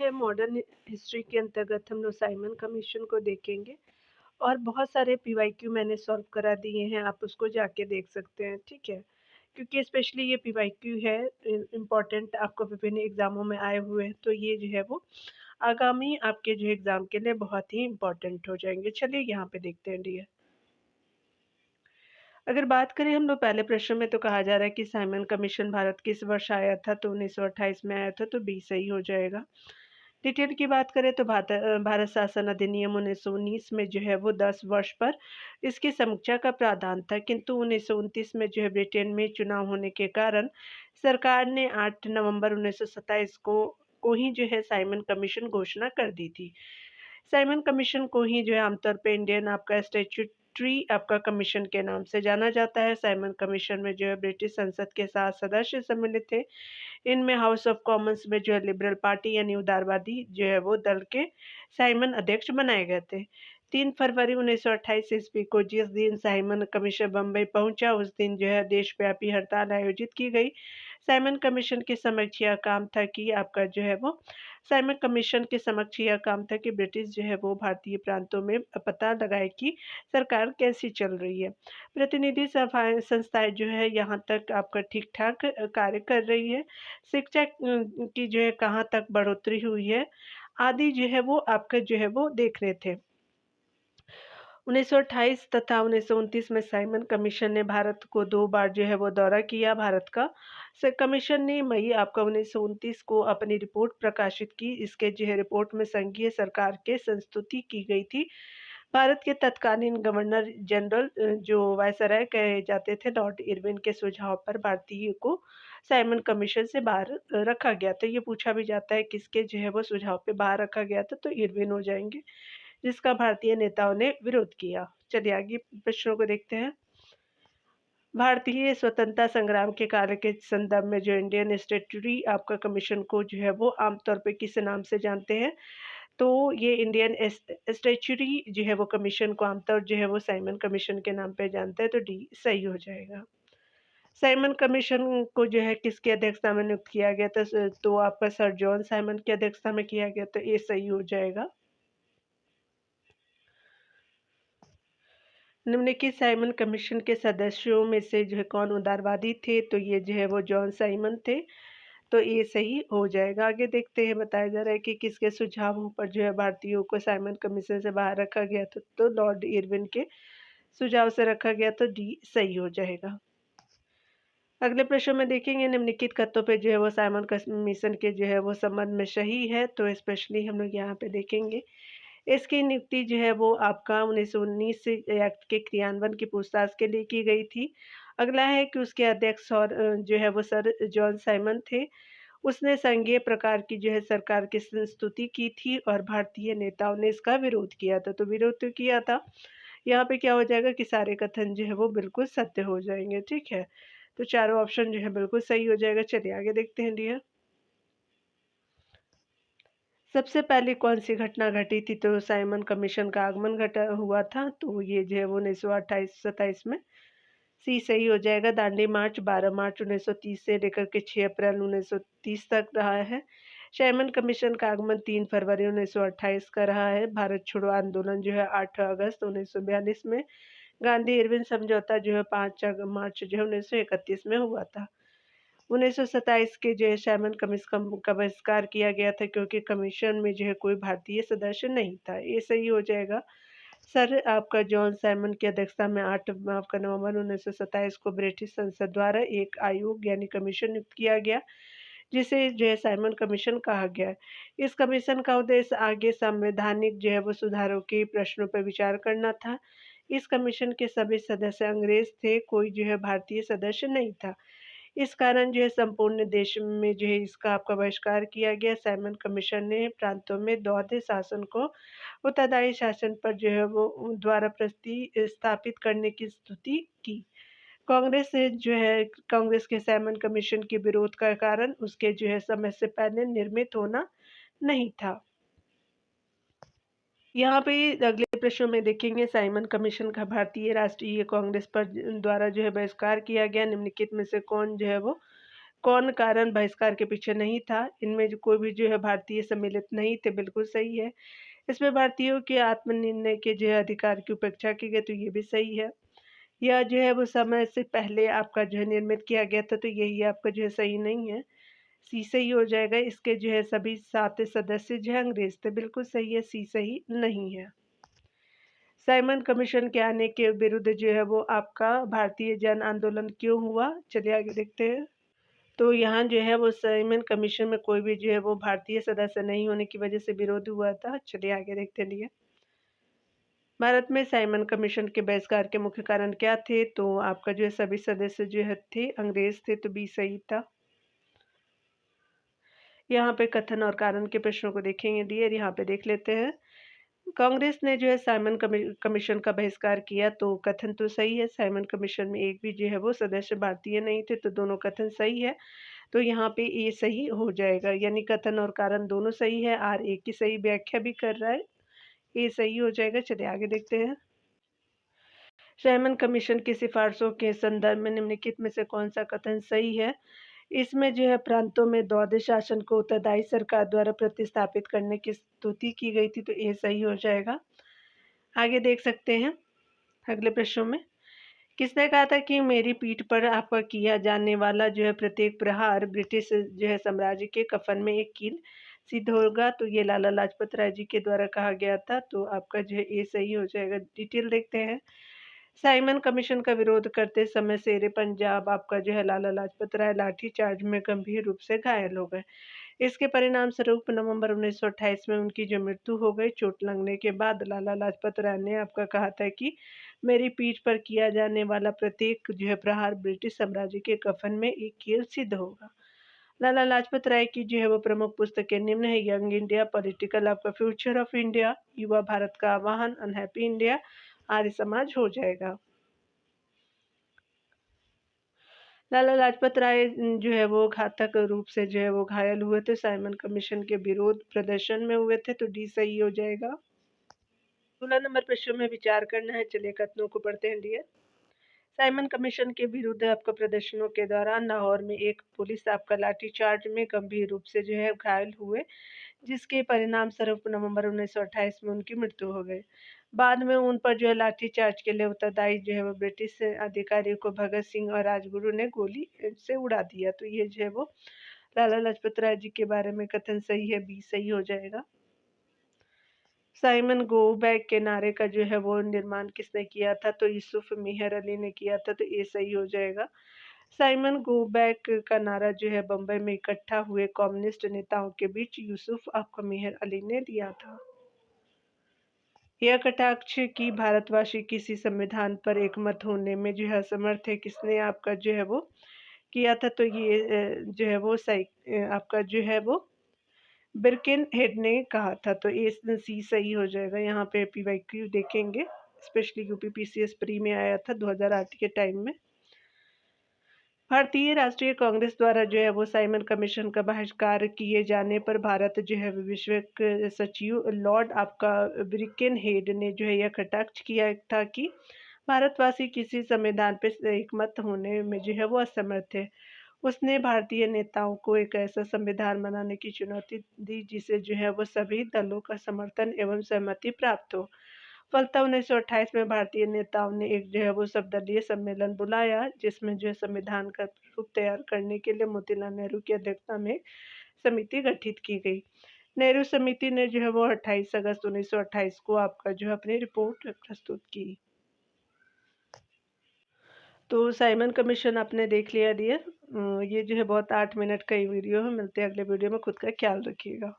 है modern history के अंतर्गत हम लोग साइमन कमीशन को देखेंगे और बहुत सारे पीवाईक्यू मैंने सॉल्व करा दिए हैं, आप उसको जाके देख सकते हैं, ठीक है? क्योंकि स्पेशली ये पीवाईक्यू है इम्पोर्टेंट आपको विभिन्न एग्ज़ामों में आए हुए हैं, तो ये जो है वो आगामी आपके जो एग्ज़ाम के लिए बहुत ही इम्पोर्टेंट हो जाएँगे। चलिए यहाँ पे देखते हैं डियर। अगर बात करें हम लोग पहले प्रश्न में तो कहा जा रहा है कि साइमन कमीशन भारत किस वर्ष आया था, तो 1928 में आया था, तो बी सही हो जाएगा। डिटेल की बात करें तो भारत शासन अधिनियम 1919 में जो है वो 10 वर्ष पर इसकी समीक्षा का प्रावधान था, किंतु 1929 में जो है ब्रिटेन में चुनाव होने के कारण सरकार ने 8 नवंबर 1927 को ही जो है साइमन कमीशन घोषणा कर दी थी। साइमन कमीशन को ही जो है आमतौर पे इंडियन आपका स्टैट्यूटरी आपका कमीशन के नाम से जाना जाता है। साइमन कमीशन में जो है ब्रिटिश संसद के 7 सदस्य सम्मिलित थे। इनमें हाउस ऑफ कॉमन्स में जो है लिबरल पार्टी यानी उदारवादी जो है वो दल के साइमन अध्यक्ष बनाए गए थे। 3 फरवरी 1928 ईस्वी को जिस दिन साइमन कमीशन बम्बई पहुंचा, उस दिन जो है देशव्यापी हड़ताल आयोजित की गई। साइमन कमीशन के समक्ष यह काम था कि आपका जो है वो साइमन कमीशन के समक्ष यह काम था कि ब्रिटिश जो है वो भारतीय प्रांतों में पता लगाए कि सरकार कैसी चल रही है। प्रतिनिधि सभाएँ संस्थाएँ जो है यहाँ तक आपका ठीक-ठाक कार्य कर रही है। शिक्षा की जो है कहाँ तक बढ़ोतरी हुई है, आदि जो है वो आपका जो है वो देख रहे थे। 1928 तथा 1929 में साइमन कमीशन ने भारत को 2 बार जो है वो दौरा किया भारत का। कमीशन ने मई आपका 1929 को अपनी रिपोर्ट प्रकाशित की। इसके जो है रिपोर्ट में संघीय सरकार के संस्तुति की गई थी। भारत के तत्कालीन गवर्नर जनरल जो वायसराय कहे जाते थे लॉर्ड इरविन के सुझाव पर भारतीय को साइमन कमीशन से बाहर रखा गया। तो ये पूछा भी जाता है किसके जो है वो सुझाव पे बाहर रखा गया था, तो इरविन हो जाएँगे। जिसका भारतीय नेताओं ने विरोध किया। चलिए आगे प्रश्नों को देखते हैं। भारतीय स्वतंत्रता संग्राम के कार्य के संदर्भ में जो इंडियन स्टैट्यूटरी आपका कमीशन को जो है वो आमतौर पे किस नाम से जानते हैं? तो ये इंडियन स्टैट्यूटरी जो है वो कमीशन को आमतौर जो है वो साइमन कमीशन के नाम पे जानते हैं, तो डी सही हो जाएगा। साइमन कमीशन को जो है किसकी अध्यक्षता में नियुक्त किया गया था? तो आपका सर जॉन साइमन की अध्यक्षता में किया गया, तो ये सही हो जाएगा। निम्नलिखित साइमन कमीशन के सदस्यों में से जो है कौन उदारवादी थे? तो ये जो है वो जॉन साइमन थे, तो ये सही हो जाएगा। आगे देखते हैं, बताया जा रहा है कि किसके सुझावों पर जो है भारतीयों को साइमन कमीशन से बाहर रखा गया था? तो लॉर्ड इरविन के सुझाव से रखा गया, तो डी सही हो जाएगा। अगले प्रश्न में देखेंगे निम्नलिखित कथनों पे जो है वो साइमन कमीशन के जो है वो संबंध में सही है, तो स्पेशली हम लोग यहाँ पे देखेंगे। इसकी नियुक्ति जो है वो आपका 1919 एक्ट के क्रियान्वयन की पूछताछ के लिए की गई थी। अगला है कि उसके अध्यक्ष और जो है वो सर जॉन साइमन थे। उसने संघीय प्रकार की जो है सरकार की संस्तुति की थी और भारतीय नेताओं ने इसका विरोध किया था। तो विरोध तो किया था। यहाँ पे क्या हो जाएगा कि सारे कथन जो है वो बिल्कुल सत्य हो जाएँगे, ठीक है? तो चारों ऑप्शन जो है बिल्कुल सही हो जाएगा। चलिए आगे देखते हैं डियर। सबसे पहले कौन-सी घटना घटी थी? तो साइमन कमीशन का आगमन घटा हुआ था, तो ये जो है वो 1928-27 में। सी सही हो जाएगा। दांडी मार्च 12 मार्च 1930 से लेकर के 6 अप्रैल 1930 तक रहा है। साइमन कमीशन का आगमन 3 फरवरी 1928 का रहा है। भारत छोड़ो आंदोलन जो है 8 अगस्त 1942 में, गांधी-इरविन समझौता जो है 5 मार्च जो है 1931 में हुआ था। 1927 के जो है साइमन कमीशन का बहिष्कार किया गया था क्योंकि कमीशन में जो है कोई भारतीय सदस्य नहीं था। ये सही हो जाएगा। सर आपका जॉन साइमन की अध्यक्षता में 8 आपका नवंबर 1927 को ब्रिटिश संसद द्वारा एक आयोग यानी कमीशन नियुक्त किया गया, जिसे जो है साइमन कमीशन कहा गया है। इस कमीशन का उद्देश्य आगे संवैधानिक जो है वो सुधारों के प्रश्नों पर विचार करना था। इस कमीशन के सभी सदस्य अंग्रेज थे, कोई जो है भारतीय सदस्य नहीं था। इस कारण जो है संपूर्ण देश में जो है इसका आपका बहिष्कार किया गया। साइमन कमीशन ने प्रांतों में द्वैध शासन को उत्तरदायी शासन पर जो है वो द्वारा प्रतिस्थापित करने की स्तुति की। कांग्रेस से जो है कांग्रेस के साइमन कमीशन के विरोध का कारण उसके जो है समय से पहले निर्मित होना नहीं था। यहाँ पे अगले प्रश्न में देखेंगे साइमन कमीशन का भारतीय राष्ट्रीय कांग्रेस पर द्वारा जो है बहिष्कार किया गया। निम्नलिखित में से कौन जो है वो कौन कारण बहिष्कार के पीछे नहीं था? इनमें जो कोई भी जो है भारतीय सम्मिलित नहीं थे, बिल्कुल सही है। इसमें भारतीयों के आत्मनिर्णय के जो है अधिकार की उपेक्षा की गई, तो ये भी सही है। या जो है वो समय से पहले आपका जो है निर्मित किया गया था, तो यही आपका जो है सही नहीं है। सी सही हो जाएगा। इसके जो है सभी 7 सदस्य जो है अंग्रेज़ थे, बिल्कुल सही है, सी सही नहीं है। साइमन कमीशन के आने के विरुद्ध जो है वो आपका भारतीय जन आंदोलन क्यों हुआ? चलिए आगे देखते हैं। तो यहाँ जो है वो साइमन कमीशन में कोई भी जो है वो भारतीय सदस्य नहीं होने की वजह से विरोध हुआ था। चलिए आगे देखते हैं। भारत में साइमन कमीशन के बहिष्कार के मुख्य कारण क्या थे? तो आपका जो है सभी सदस्य जो है थे अंग्रेज थे, तो बी सही था। यहाँ पे कथन और कारण के प्रश्नों को देखेंगे डियर, यहाँ पे देख लेते हैं। कांग्रेस ने जो है साइमन कमीशन का बहिष्कार किया, तो कथन तो सही है। साइमन कमीशन में एक भी जो है वो सदस्य भारतीय नहीं थे, तो दोनों कथन सही है। तो यहाँ पे ये सही हो जाएगा, यानी कथन और कारण दोनों सही है। आर एक की सही व्याख्या भी कर रहा है, ये सही हो जाएगा। चलिए आगे देखते हैं। साइमन कमीशन की सिफारिशों के संदर्भ में निम्नलिखित में से कौन सा कथन सही है? इसमें जो है प्रांतों में द्वैध शासन को उत्तरदायी सरकार द्वारा प्रतिस्थापित करने की स्तुति की गई थी, तो ये सही हो जाएगा। आगे देख सकते हैं अगले प्रश्नों में। किसने कहा था कि मेरी पीठ पर आपका किया जाने वाला जो है प्रत्येक प्रहार ब्रिटिश जो है साम्राज्य के कफन में एक कील सिद्ध होगा? तो ये लाला लाजपत राय जी के द्वारा कहा गया था, तो आपका जो है ये सही हो जाएगा। डिटेल देखते हैं। साइमन कमीशन का विरोध करते समय शेरे पंजाब आपका जो है लाला लाजपत राय लाठी चार्ज में गंभीर रूप से घायल हो गए। इसके परिणाम स्वरूप नवंबर 1928 में उनकी जो मृत्यु हो गई। चोट लगने के बाद लाला लाजपत राय ने आपका कहा था कि मेरी पीठ पर किया जाने वाला प्रत्येक जो है प्रहार ब्रिटिश साम्राज्य के कफन में एक कील सिद्ध होगा। लाला लाजपत राय की जो है वो प्रमुख पुस्तकें निम्न है। यंग इंडिया, पॉलिटिकल आपका फ्यूचर ऑफ इंडिया, युवा भारत का आह्वान, अनहैप्पी इंडिया, आर्य समाज हो जाएगा। लाला लाजपत राय जो है वो घातक रूप से जो है वो घायल हुए थे। साइमन कमीशन के विरोध प्रदर्शन में हुए थे, तो डी सही हो जाएगा। 16 नंबर प्रश्न में विचार करना है। चलिए कथनों को पढ़ते हैं डियर। साइमन कमीशन के विरुद्ध आपका प्रदर्शनों के दौरान लाहौर में एक पुलिस आपका लाठीचार्ज में गंभीर रूप से जो है घायल हुए, जिसके परिणाम स्वरूप नवंबर 1928 में उनकी मृत्यु हो गई। बाद में उन पर जो है लाठीचार्ज के लिए उत्तरदायी जो है वो ब्रिटिश अधिकारियों को भगत सिंह और राजगुरु ने गोली से उड़ा दिया, तो ये जो है वो लाला लाजपत राय जी के बारे में कथन सही है, बी सही हो जाएगा। साइमन गो बैक के नारे का जो है वो निर्माण किसने किया था? तो यूसुफ मेहर अली ने किया था, तो ये सही हो जाएगा। साइमन गो बैक का नारा जो है बम्बई में इकट्ठा हुए कम्युनिस्ट नेताओं के बीच यूसुफ आपका मेहर अली ने दिया था। यह कटाक्ष कि भारतवासी किसी संविधान पर एकमत होने में जो है असमर्थ है, किसने आपका जो है वो किया था? तो ये जो है वो सही आपका जो है वो बिरकिन हेड ने कहा था, तो ए सी सही हो जाएगा। यहाँ पे पीवाईक्यू देखेंगे, स्पेशली यूपीपीसीएस प्री में आया था 2008 के टाइम में। भारतीय राष्ट्रीय कांग्रेस द्वारा जो है वो साइमन कमीशन का बहिष्कार किए जाने पर भारत जो है विश्व के सचिव लॉर्ड आपका ब्रिकेन हेड ने जो है यह कटाक्ष किया था कि भारतवासी किसी संविधान पर एकमत होने में जो है वो असमर्थ है। उसने भारतीय नेताओं को एक ऐसा संविधान बनाने की चुनौती दी जिसे जो है वो सभी दलों का समर्थन एवं सहमति प्राप्त हो। फलतः 1928 में भारतीय नेताओं ने एक जो है वो सर्वदलीय सम्मेलन बुलाया, जिसमें जो है संविधान का रूप तैयार करने के लिए मोतीलाल नेहरू की अध्यक्षता में समिति गठित की गई। नेहरू समिति ने जो है वो 28 अगस्त 1928 को आपका जो है अपनी रिपोर्ट प्रस्तुत की। तो साइमन कमीशन आपने देख लिया डियर। ये जो है बहुत 8 मिनट का ही वीडियो है। मिलते हैं अगले वीडियो में। खुद का ख्याल रखिएगा।